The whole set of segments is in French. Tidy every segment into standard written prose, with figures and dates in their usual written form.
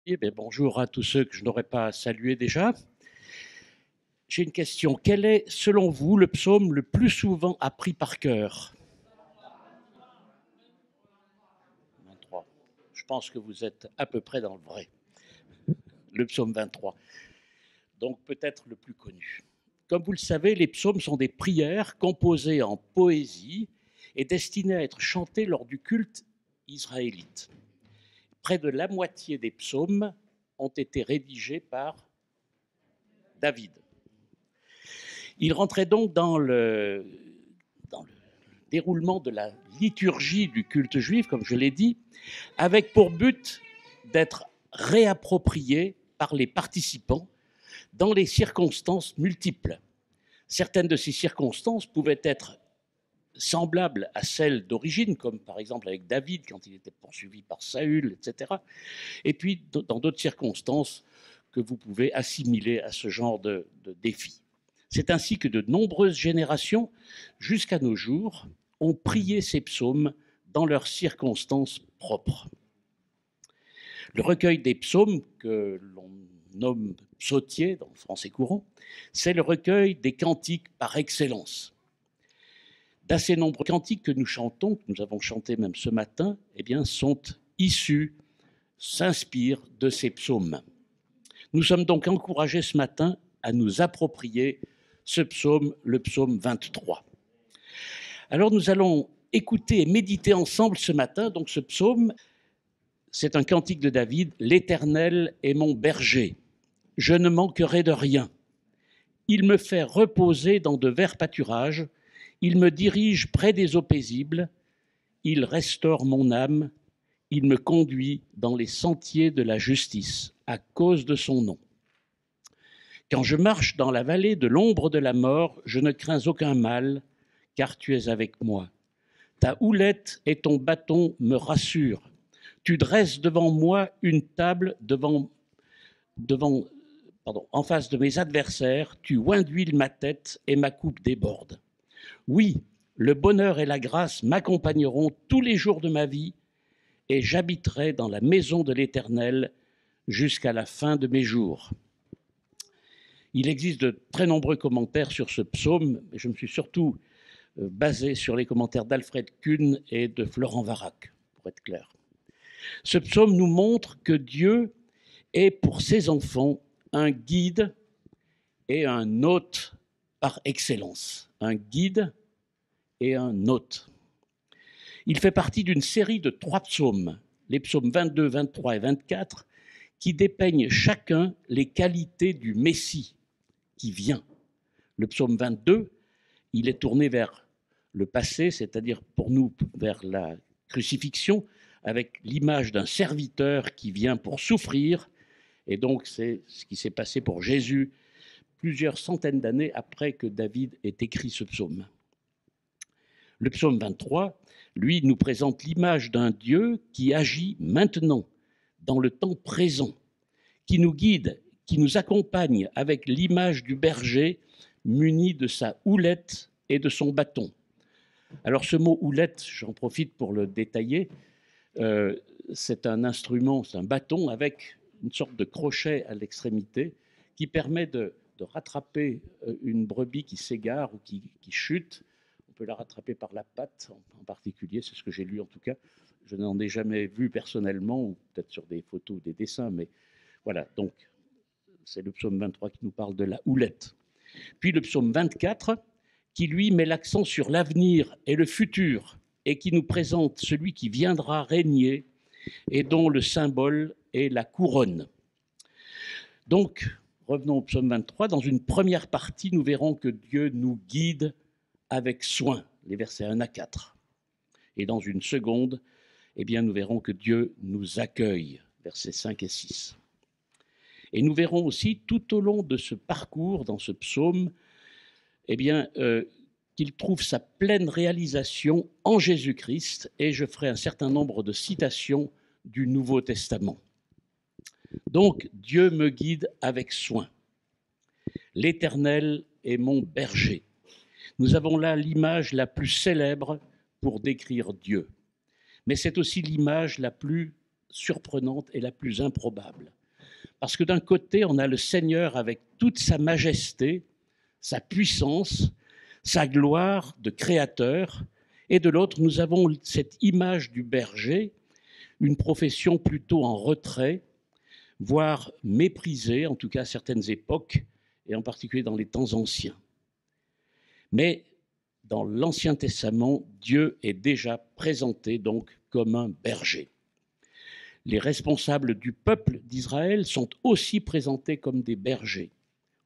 Eh bien, bonjour à tous ceux que je n'aurais pas salués déjà. J'ai une question. Quel est, selon vous, le psaume le plus souvent appris par cœur? 23. Je pense que vous êtes à peu près dans le vrai. Le psaume 23. Donc peut-être le plus connu. Comme vous le savez, les psaumes sont des prières composées en poésie et destinées à être chantées lors du culte israélite. Près de la moitié des psaumes ont été rédigés par David. Il rentrait donc dans le déroulement de la liturgie du culte juif, comme je l'ai dit, avec pour but d'être réapproprié par les participants dans les circonstances multiples. Certaines de ces circonstances pouvaient être semblables à celles d'origine, comme par exemple avec David quand il était poursuivi par Saül, etc. Et puis dans d'autres circonstances que vous pouvez assimiler à ce genre de défi. C'est ainsi que de nombreuses générations, jusqu'à nos jours, ont prié ces psaumes dans leurs circonstances propres. Le recueil des psaumes, que l'on nomme psautier dans le français courant, c'est le recueil des cantiques par excellence. D'assez nombreux cantiques que nous chantons, que nous avons chantés même ce matin, eh bien, sont issus, s'inspirent de ces psaumes. Nous sommes donc encouragés ce matin à nous approprier ce psaume, le psaume 23. Alors nous allons écouter et méditer ensemble ce matin, donc ce psaume, c'est un cantique de David, « L'Éternel est mon berger, je ne manquerai de rien. Il me fait reposer dans de verts pâturages, il me dirige près des eaux paisibles, il restaure mon âme, il me conduit dans les sentiers de la justice à cause de son nom. Quand je marche dans la vallée de l'ombre de la mort, je ne crains aucun mal, car tu es avec moi. Ta houlette et ton bâton me rassurent. Tu dresses devant moi une table en face de mes adversaires, tu oins d'huile ma tête et ma coupe déborde. Oui, le bonheur et la grâce m'accompagneront tous les jours de ma vie et j'habiterai dans la maison de l'Éternel jusqu'à la fin de mes jours. Il existe de très nombreux commentaires sur ce psaume, mais je me suis surtout basé sur les commentaires d'Alfred Kuhn et de Florent Varac, pour être clair. Ce psaume nous montre que Dieu est pour ses enfants un guide et un hôte par excellence. Un guide et un hôte. Il fait partie d'une série de 3 psaumes, les psaumes 22, 23 et 24, qui dépeignent chacun les qualités du Messie qui vient. Le psaume 22, il est tourné vers le passé, c'est-à-dire pour nous vers la crucifixion, avec l'image d'un serviteur qui vient pour souffrir. Et donc c'est ce qui s'est passé pour Jésus plusieurs centaines d'années après que David ait écrit ce psaume. Le psaume 23, lui, nous présente l'image d'un Dieu qui agit maintenant, dans le temps présent, qui nous guide, qui nous accompagne avec l'image du berger muni de sa houlette et de son bâton. Alors ce mot houlette, j'en profite pour le détailler, c'est un instrument, c'est un bâton avec une sorte de crochet à l'extrémité qui permet de rattraper une brebis qui s'égare ou qui chute. On peut la rattraper par la patte en particulier, c'est ce que j'ai lu en tout cas. Je n'en ai jamais vu personnellement, ou peut-être sur des photos ou des dessins, mais voilà, donc c'est le psaume 23 qui nous parle de la houlette. Puis le psaume 24, qui lui met l'accent sur l'avenir et le futur, et qui nous présente celui qui viendra régner et dont le symbole est la couronne. Donc, revenons au psaume 23. Dans une première partie, nous verrons que Dieu nous guide avec soin, les versets 1 à 4. Et dans une seconde, eh bien, nous verrons que Dieu nous accueille, versets 5 et 6. Et nous verrons aussi tout au long de ce parcours, dans ce psaume, eh bien, qu'il trouve sa pleine réalisation en Jésus-Christ, et je ferai un certain nombre de citations du Nouveau Testament. Donc, Dieu me guide avec soin. L'Éternel est mon berger. Nous avons là l'image la plus célèbre pour décrire Dieu. Mais c'est aussi l'image la plus surprenante et la plus improbable. Parce que d'un côté, on a le Seigneur avec toute sa majesté, sa puissance, sa gloire de créateur, et de l'autre, nous avons cette image du berger, une profession plutôt en retrait, voire méprisée, en tout cas à certaines époques, et en particulier dans les temps anciens. Mais dans l'Ancien Testament, Dieu est déjà présenté donc comme un berger. Les responsables du peuple d'Israël sont aussi présentés comme des bergers.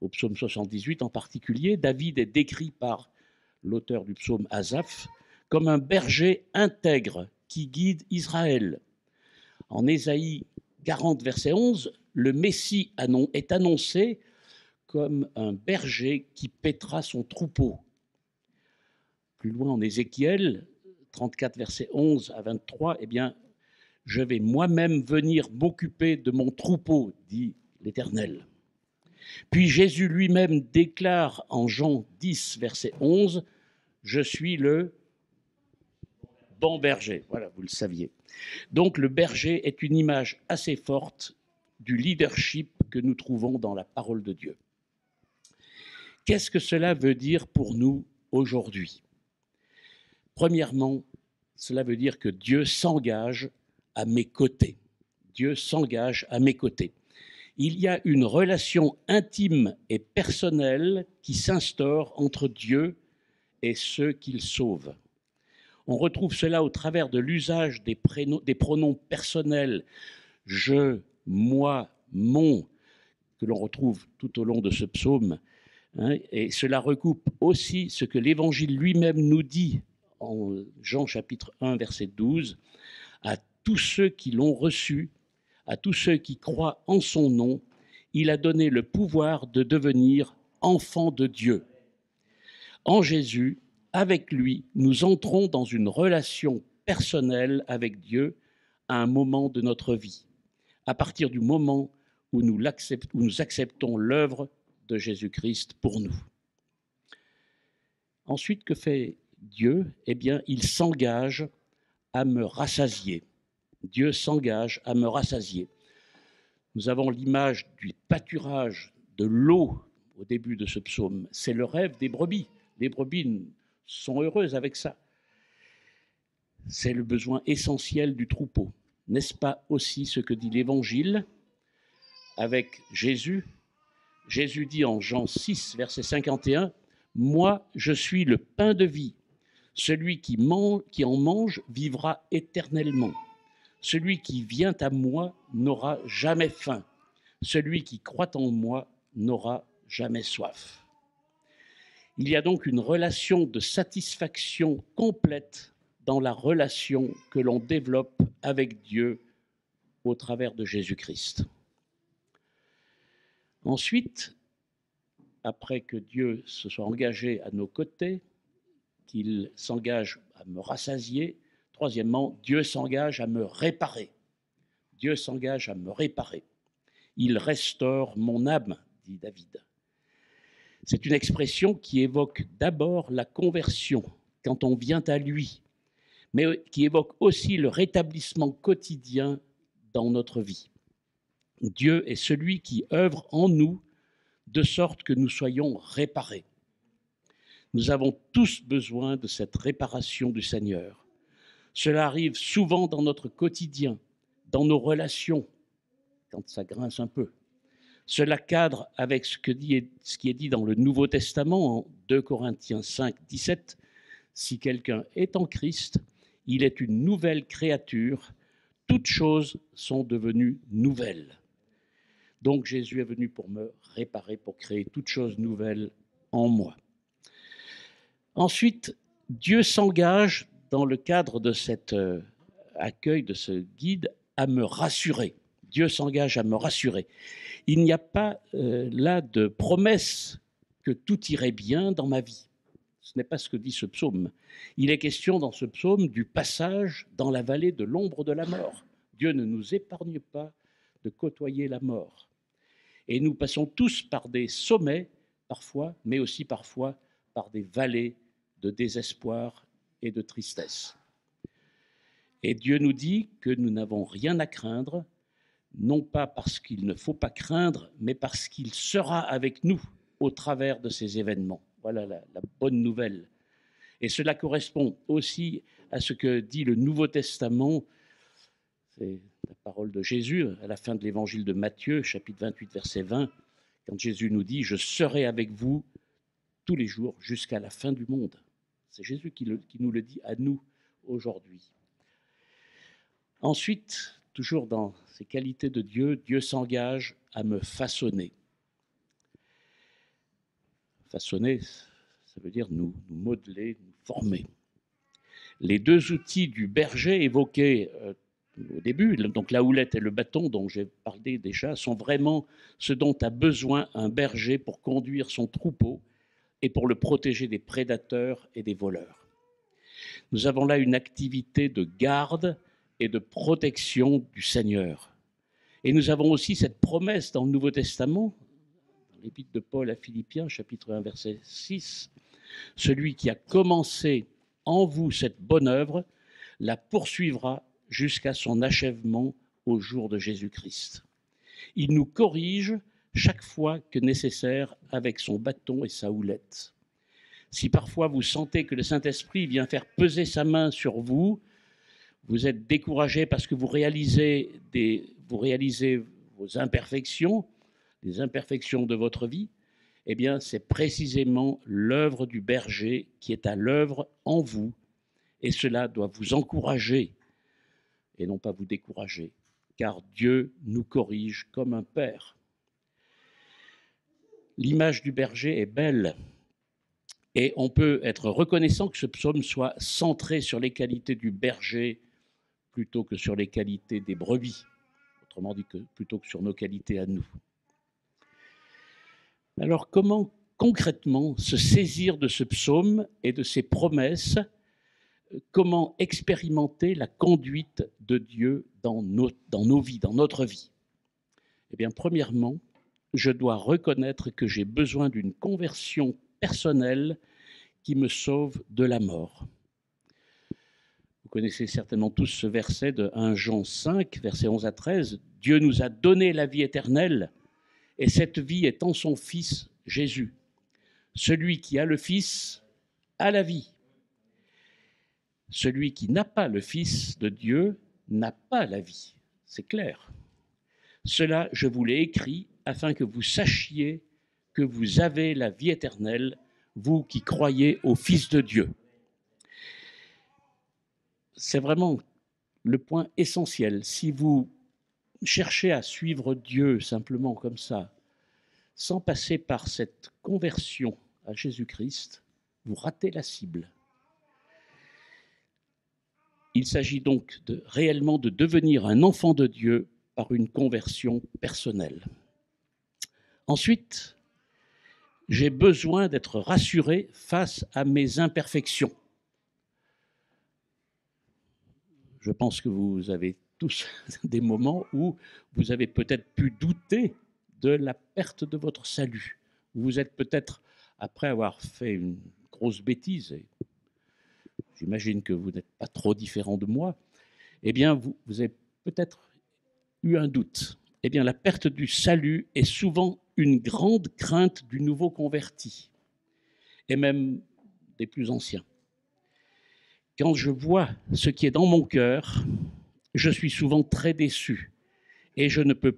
Au psaume 78 en particulier, David est décrit par l'auteur du psaume Asaph comme un berger intègre qui guide Israël. En Ésaïe 40, verset 11, le Messie est annoncé comme un berger qui paîtra son troupeau. Plus loin en Ézéchiel 34, verset 11 à 23, eh bien, je vais moi-même venir m'occuper de mon troupeau, dit l'Éternel. Puis Jésus lui-même déclare en Jean 10, verset 11, je suis le bon berger. Voilà, vous le saviez. Donc le berger est une image assez forte du leadership que nous trouvons dans la parole de Dieu. Qu'est-ce que cela veut dire pour nous aujourd'hui? Premièrement, cela veut dire que Dieu s'engage à mes côtés. Dieu s'engage à mes côtés. Il y a une relation intime et personnelle qui s'instaure entre Dieu et ceux qu'il sauve. On retrouve cela au travers de l'usage des pronoms personnels je, moi, mon, que l'on retrouve tout au long de ce psaume. Et cela recoupe aussi ce que l'Évangile lui-même nous dit en Jean chapitre 1, verset 12, à tous ceux qui l'ont reçu, à tous ceux qui croient en son nom, il a donné le pouvoir de devenir enfants de Dieu. En Jésus, avec lui, nous entrons dans une relation personnelle avec Dieu à un moment de notre vie, à partir du moment où nous acceptons l'œuvre de Jésus-Christ pour nous. Ensuite, que fait Dieu? Eh bien, il s'engage à me rassasier. Dieu s'engage à me rassasier. Nous avons l'image du pâturage, de l'eau au début de ce psaume. C'est le rêve des brebis. Les brebis sont heureuses avec ça. C'est le besoin essentiel du troupeau. N'est-ce pas aussi ce que dit l'Évangile avec Jésus? Jésus dit en Jean 6, verset 51, « Moi, je suis le pain de vie. Celui qui en mange vivra éternellement. Celui qui vient à moi n'aura jamais faim. Celui qui croit en moi n'aura jamais soif. » Il y a donc une relation de satisfaction complète dans la relation que l'on développe avec Dieu au travers de Jésus-Christ. Ensuite, après que Dieu se soit engagé à nos côtés, qu'il s'engage à me rassasier, troisièmement, Dieu s'engage à me réparer. Dieu s'engage à me réparer. Il restaure mon âme, dit David. C'est une expression qui évoque d'abord la conversion, quand on vient à lui, mais qui évoque aussi le rétablissement quotidien dans notre vie. Dieu est celui qui œuvre en nous de sorte que nous soyons réparés. Nous avons tous besoin de cette réparation du Seigneur. Cela arrive souvent dans notre quotidien, dans nos relations, quand ça grince un peu. Cela cadre avec ce qui est dit dans le Nouveau Testament, en 2 Corinthiens 5, 17. « Si quelqu'un est en Christ, il est une nouvelle créature. Toutes choses sont devenues nouvelles. » Donc Jésus est venu pour me réparer, pour créer toutes choses nouvelles en moi. Ensuite, Dieu s'engage dans le cadre de cet accueil, de ce guide, à me rassurer. Dieu s'engage à me rassurer. Il n'y a pas là de promesse que tout irait bien dans ma vie. Ce n'est pas ce que dit ce psaume. Il est question dans ce psaume du passage dans la vallée de l'ombre de la mort. Dieu ne nous épargne pas de côtoyer la mort. Et nous passons tous par des sommets, parfois, mais aussi parfois par des vallées de désespoir et de tristesse. Et Dieu nous dit que nous n'avons rien à craindre, non pas parce qu'il ne faut pas craindre, mais parce qu'il sera avec nous au travers de ces événements. Voilà la bonne nouvelle. Et cela correspond aussi à ce que dit le Nouveau Testament. C'est la parole de Jésus à la fin de l'évangile de Matthieu, chapitre 28, verset 20, quand Jésus nous dit « Je serai avec vous tous les jours jusqu'à la fin du monde ». C'est Jésus qui nous le dit à nous aujourd'hui. Ensuite, toujours dans ces qualités de Dieu, Dieu s'engage à me façonner. Façonner, ça veut dire nous modeler, nous former. Les deux outils du berger évoqués au début, donc la houlette et le bâton dont j'ai parlé déjà, sont vraiment ce dont a besoin un berger pour conduire son troupeau et pour le protéger des prédateurs et des voleurs. Nous avons là une activité de garde et de protection du Seigneur. Et nous avons aussi cette promesse dans le Nouveau Testament, dans l'épître de Paul à Philippiens, chapitre 1, verset 6, « Celui qui a commencé en vous cette bonne œuvre la poursuivra jusqu'à son achèvement au jour de Jésus-Christ. » Il nous corrige chaque fois que nécessaire avec son bâton et sa houlette. Si parfois vous sentez que le Saint-Esprit vient faire peser sa main sur vous, vous êtes découragé parce que vous réalisez vos imperfections, les imperfections de votre vie, eh bien, c'est précisément l'œuvre du berger qui est à l'œuvre en vous, et cela doit vous encourager et non pas vous décourager, car Dieu nous corrige comme un père. L'image du berger est belle, et on peut être reconnaissant que ce psaume soit centré sur les qualités du berger plutôt que sur les qualités des brebis, autrement dit plutôt que sur nos qualités à nous. Alors comment concrètement se saisir de ce psaume et de ses promesses? Comment expérimenter la conduite de Dieu dans nos vies, dans notre vie? Eh bien, premièrement, je dois reconnaître que j'ai besoin d'une conversion personnelle qui me sauve de la mort. Vous connaissez certainement tous ce verset de 1 Jean 5, versets 11 à 13. « Dieu nous a donné la vie éternelle, et cette vie est en son Fils Jésus. Celui qui a le Fils a la vie. Celui qui n'a pas le Fils de Dieu n'a pas la vie. » C'est clair. Cela, je vous l'ai écrit afin que vous sachiez que vous avez la vie éternelle, vous qui croyez au Fils de Dieu. C'est vraiment le point essentiel. Si vous cherchez à suivre Dieu simplement comme ça, sans passer par cette conversion à Jésus-Christ, vous ratez la cible. Il s'agit donc réellement de devenir un enfant de Dieu par une conversion personnelle. Ensuite, j'ai besoin d'être rassuré face à mes imperfections. Je pense que vous avez tous des moments où vous avez peut-être pu douter de la perte de votre salut. Vous êtes peut-être, après avoir fait une grosse bêtise, et j'imagine que vous n'êtes pas trop différent de moi, eh bien, vous avez peut-être eu un doute. Eh bien, la perte du salut est souvent une grande crainte du nouveau converti, et même des plus anciens. Quand je vois ce qui est dans mon cœur, je suis souvent très déçu, et je ne peux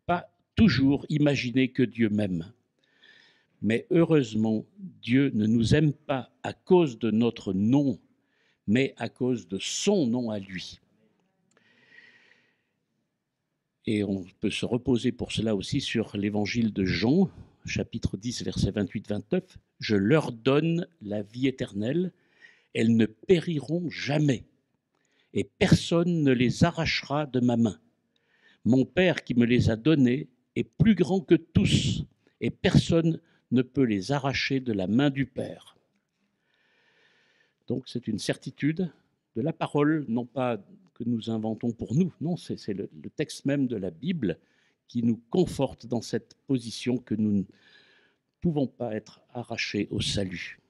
pas toujours imaginer que Dieu m'aime. Mais heureusement, Dieu ne nous aime pas à cause de notre nom, mais à cause de son nom à lui. Et on peut se reposer pour cela aussi sur l'évangile de Jean, chapitre 10, verset 28-29. « Je leur donne la vie éternelle, elles ne périront jamais, et personne ne les arrachera de ma main. Mon Père qui me les a donnés est plus grand que tous, et personne ne peut les arracher de la main du Père. » Donc c'est une certitude de la parole, non pas que nous inventons pour nous, non, c'est le texte même de la Bible qui nous conforte dans cette position que nous ne pouvons pas être arrachés au salut.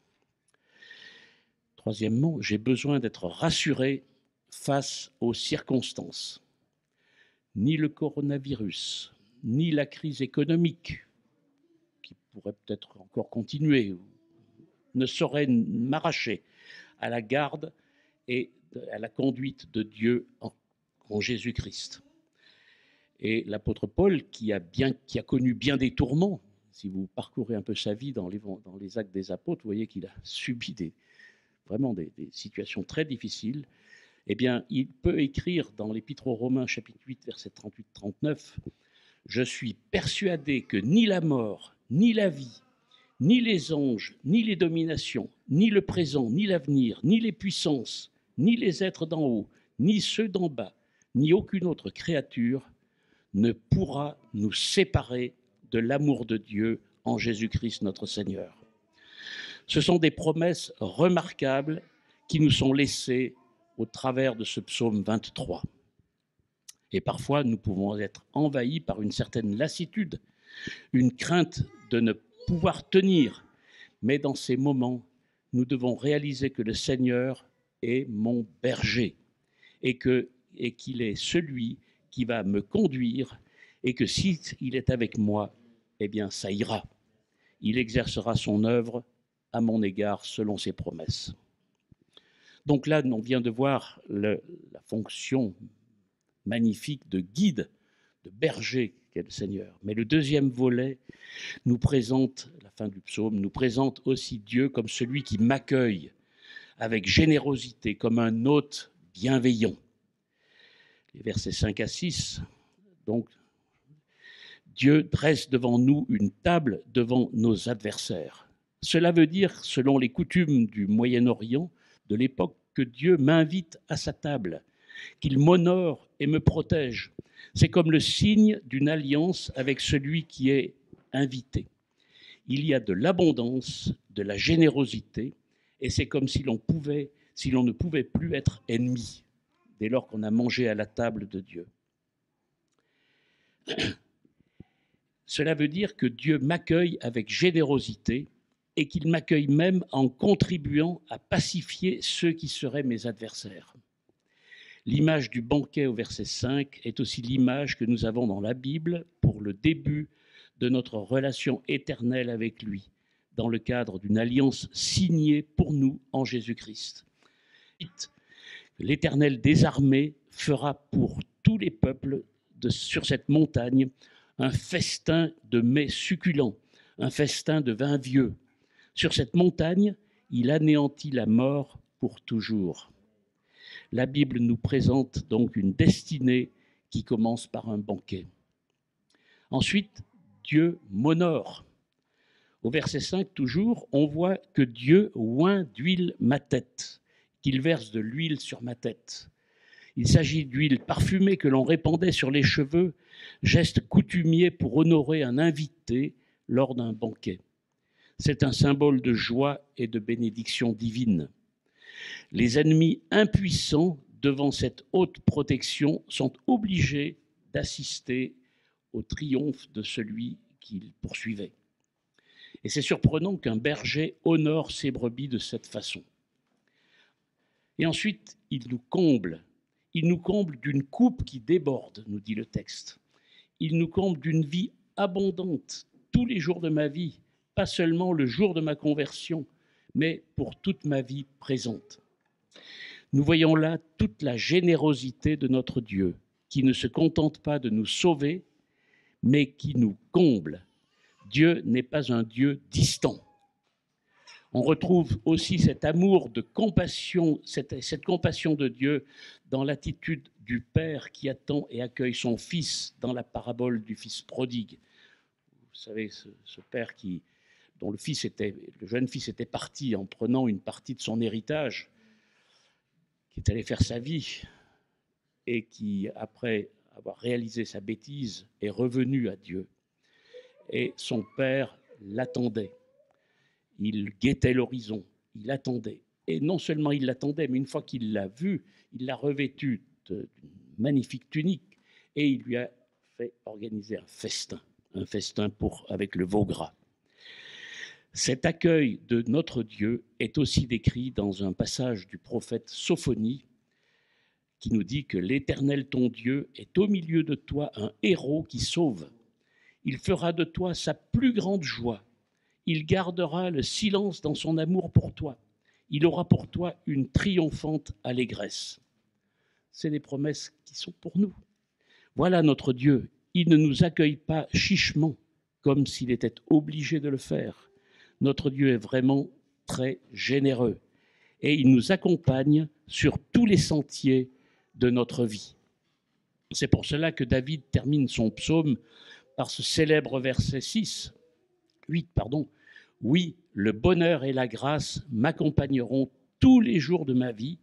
Troisièmement, j'ai besoin d'être rassuré face aux circonstances. Ni le coronavirus, ni la crise économique, qui pourrait peut-être encore continuer, ne saurait m'arracher à la garde et à la conduite de Dieu en Jésus-Christ. Et l'apôtre Paul, qui a connu bien des tourments, si vous parcourez un peu sa vie dans les actes des apôtres, vous voyez qu'il a subi vraiment des situations très difficiles. Eh bien, il peut écrire dans l'Épître aux Romains, chapitre 8, versets 38-39, « Je suis persuadé que ni la mort, ni la vie, ni les anges, ni les dominations, ni le présent, ni l'avenir, ni les puissances, ni les êtres d'en haut, ni ceux d'en bas, ni aucune autre créature ne pourra nous séparer de l'amour de Dieu en Jésus-Christ notre Seigneur. » Ce sont des promesses remarquables qui nous sont laissées au travers de ce psaume 23. Et parfois, nous pouvons être envahis par une certaine lassitude, une crainte de ne pouvoir tenir. Mais dans ces moments, nous devons réaliser que le Seigneur est mon berger et qu'il est celui qui va me conduire et que s'il est avec moi, eh bien, ça ira. Il exercera son œuvre à mon égard selon ses promesses. Donc là, on vient de voir la fonction magnifique de guide, de berger qu'est le Seigneur. Mais le deuxième volet nous présente, la fin du psaume, nous présente aussi Dieu comme celui qui m'accueille avec générosité, comme un hôte bienveillant. Les versets 5 à 6, donc, Dieu dresse devant nous une table devant nos adversaires. Cela veut dire, selon les coutumes du Moyen-Orient de l'époque, que Dieu m'invite à sa table, qu'il m'honore et me protège. C'est comme le signe d'une alliance avec celui qui est invité. Il y a de l'abondance, de la générosité, et c'est comme si l'on ne pouvait plus être ennemi dès lors qu'on a mangé à la table de Dieu. Cela veut dire que Dieu m'accueille avec générosité et qu'il m'accueille même en contribuant à pacifier ceux qui seraient mes adversaires. L'image du banquet au verset 5 est aussi l'image que nous avons dans la Bible pour le début de notre relation éternelle avec lui, dans le cadre d'une alliance signée pour nous en Jésus-Christ. L'Éternel des armées fera pour tous les peuples sur cette montagne un festin de mets succulents, un festin de vin vieux. Sur cette montagne, il anéantit la mort pour toujours. La Bible nous présente donc une destinée qui commence par un banquet. Ensuite, Dieu m'honore. Au verset 5, toujours, on voit que Dieu oint d'huile ma tête, qu'il verse de l'huile sur ma tête. Il s'agit d'huile parfumée que l'on répandait sur les cheveux, geste coutumier pour honorer un invité lors d'un banquet. C'est un symbole de joie et de bénédiction divine. Les ennemis impuissants devant cette haute protection sont obligés d'assister au triomphe de celui qu'ils poursuivaient. Et c'est surprenant qu'un berger honore ses brebis de cette façon. Et ensuite, il nous comble d'une coupe qui déborde, nous dit le texte. Il nous comble d'une vie abondante tous les jours de ma vie, pas seulement le jour de ma conversion, mais pour toute ma vie présente. Nous voyons là toute la générosité de notre Dieu, qui ne se contente pas de nous sauver, mais qui nous comble. Dieu n'est pas un Dieu distant. On retrouve aussi cet amour de compassion, cette compassion de Dieu dans l'attitude du Père qui attend et accueille son Fils dans la parabole du Fils prodigue. Vous savez, ce Père dont le jeune fils était parti en prenant une partie de son héritage, qui est allé faire sa vie et qui, après avoir réalisé sa bêtise, est revenu à Dieu. Et son père l'attendait. Il guettait l'horizon, il attendait. Et non seulement il l'attendait, mais une fois qu'il l'a vu, il l'a revêtu d'une magnifique tunique et il lui a fait organiser un festin avec le veau gras. Cet accueil de notre Dieu est aussi décrit dans un passage du prophète Sophonie qui nous dit que l'Éternel ton Dieu est au milieu de toi un héros qui sauve. Il fera de toi sa plus grande joie. Il gardera le silence dans son amour pour toi. Il aura pour toi une triomphante allégresse. C'est des promesses qui sont pour nous. Voilà notre Dieu. Il ne nous accueille pas chichement, comme s'il était obligé de le faire. Notre Dieu est vraiment très généreux et il nous accompagne sur tous les sentiers de notre vie. C'est pour cela que David termine son psaume par ce célèbre verset 8. Oui, le bonheur et la grâce m'accompagneront tous les jours de ma vie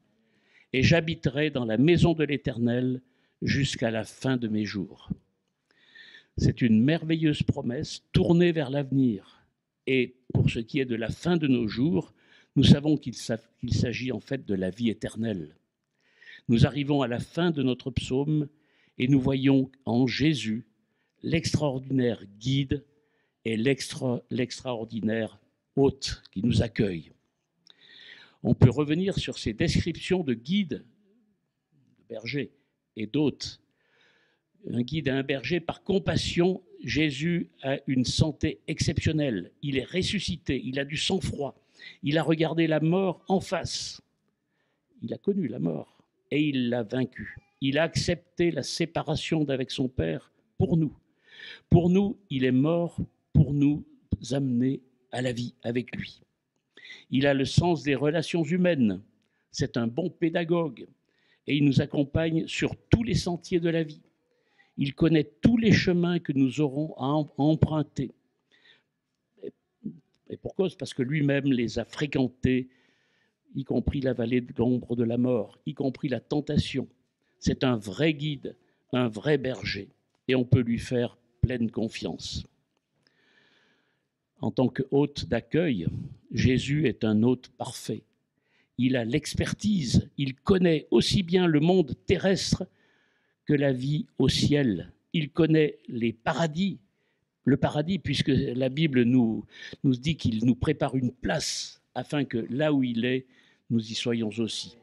et j'habiterai dans la maison de l'Éternel jusqu'à la fin de mes jours. C'est une merveilleuse promesse tournée vers l'avenir. Et pour ce qui est de la fin de nos jours, nous savons qu'il s'agit en fait de la vie éternelle. Nous arrivons à la fin de notre psaume et nous voyons en Jésus l'extraordinaire guide et l'extraordinaire hôte qui nous accueille. On peut revenir sur ces descriptions de guide, de berger et d'hôte. Un guide et un berger, par compassion, Jésus a une santé exceptionnelle. Il est ressuscité, il a du sang-froid, il a regardé la mort en face. Il a connu la mort et il l'a vaincue. Il a accepté la séparation d'avec son Père pour nous. Pour nous, il est mort pour nous amener à la vie avec lui. Il a le sens des relations humaines. C'est un bon pédagogue et il nous accompagne sur tous les sentiers de la vie. Il connaît tous les chemins que nous aurons à emprunter. Et pour cause, parce que lui-même les a fréquentés, y compris la vallée de l'ombre de la mort, y compris la tentation. C'est un vrai guide, un vrai berger, et on peut lui faire pleine confiance. En tant que hôte d'accueil, Jésus est un hôte parfait. Il a l'expertise, il connaît aussi bien le monde terrestre que la vie au ciel. Il connaît les paradis, le paradis, puisque la Bible nous dit qu'il nous prépare une place afin que là où il est, nous y soyons aussi.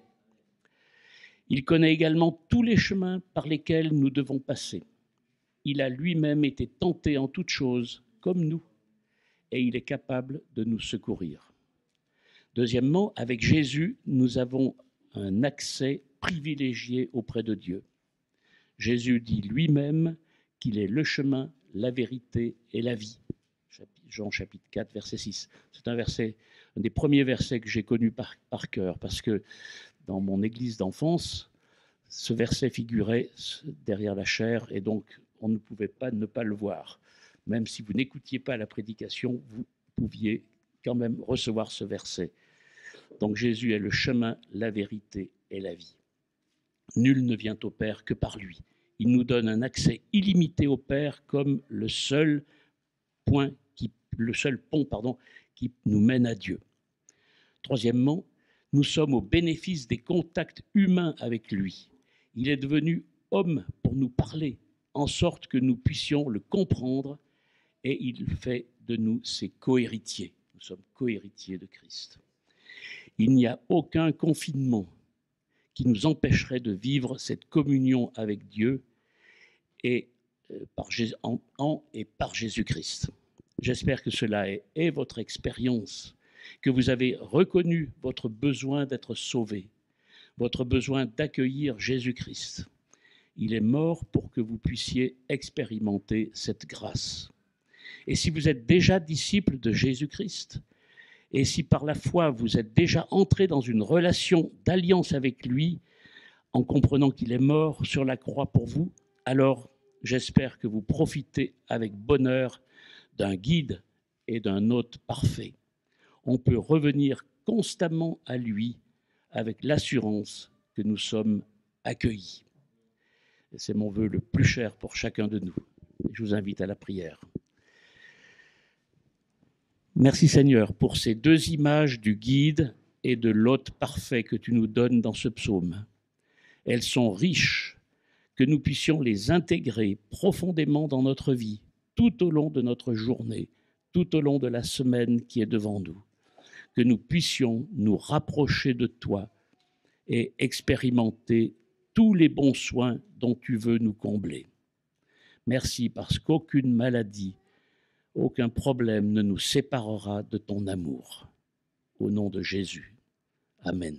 Il connaît également tous les chemins par lesquels nous devons passer. Il a lui-même été tenté en toutes choses, comme nous, et il est capable de nous secourir. Deuxièmement, avec Jésus, nous avons un accès privilégié auprès de Dieu. Jésus dit lui-même qu'il est le chemin, la vérité et la vie. Jean chapitre 4, verset 6. C'est un des premiers versets que j'ai connus par cœur, parce que dans mon église d'enfance, ce verset figurait derrière la chaire, et donc on ne pouvait pas ne pas le voir. Même si vous n'écoutiez pas la prédication, vous pouviez quand même recevoir ce verset. Donc Jésus est le chemin, la vérité et la vie. Nul ne vient au Père que par lui. Il nous donne un accès illimité au Père comme le seul pont qui nous mène à Dieu. Troisièmement, nous sommes au bénéfice des contacts humains avec lui. Il est devenu homme pour nous parler, en sorte que nous puissions le comprendre, et il fait de nous ses cohéritiers. Nous sommes cohéritiers de Christ. Il n'y a aucun confinement qui nous empêcherait de vivre cette communion avec Dieu et en et par Jésus-Christ. J'espère que cela est votre expérience, que vous avez reconnu votre besoin d'être sauvé, votre besoin d'accueillir Jésus-Christ. Il est mort pour que vous puissiez expérimenter cette grâce. Et si vous êtes déjà disciple de Jésus-Christ, et si par la foi vous êtes déjà entré dans une relation d'alliance avec lui, en comprenant qu'il est mort sur la croix pour vous, alors j'espère que vous profitez avec bonheur d'un guide et d'un hôte parfait. On peut revenir constamment à lui avec l'assurance que nous sommes accueillis. Et c'est mon vœu le plus cher pour chacun de nous. Je vous invite à la prière. Merci Seigneur pour ces deux images du guide et de l'hôte parfait que tu nous donnes dans ce psaume. Elles sont riches, que nous puissions les intégrer profondément dans notre vie, tout au long de notre journée, tout au long de la semaine qui est devant nous. Que nous puissions nous rapprocher de toi et expérimenter tous les bons soins dont tu veux nous combler. Merci parce qu'aucune maladie, aucun problème ne nous séparera de ton amour. Au nom de Jésus. Amen.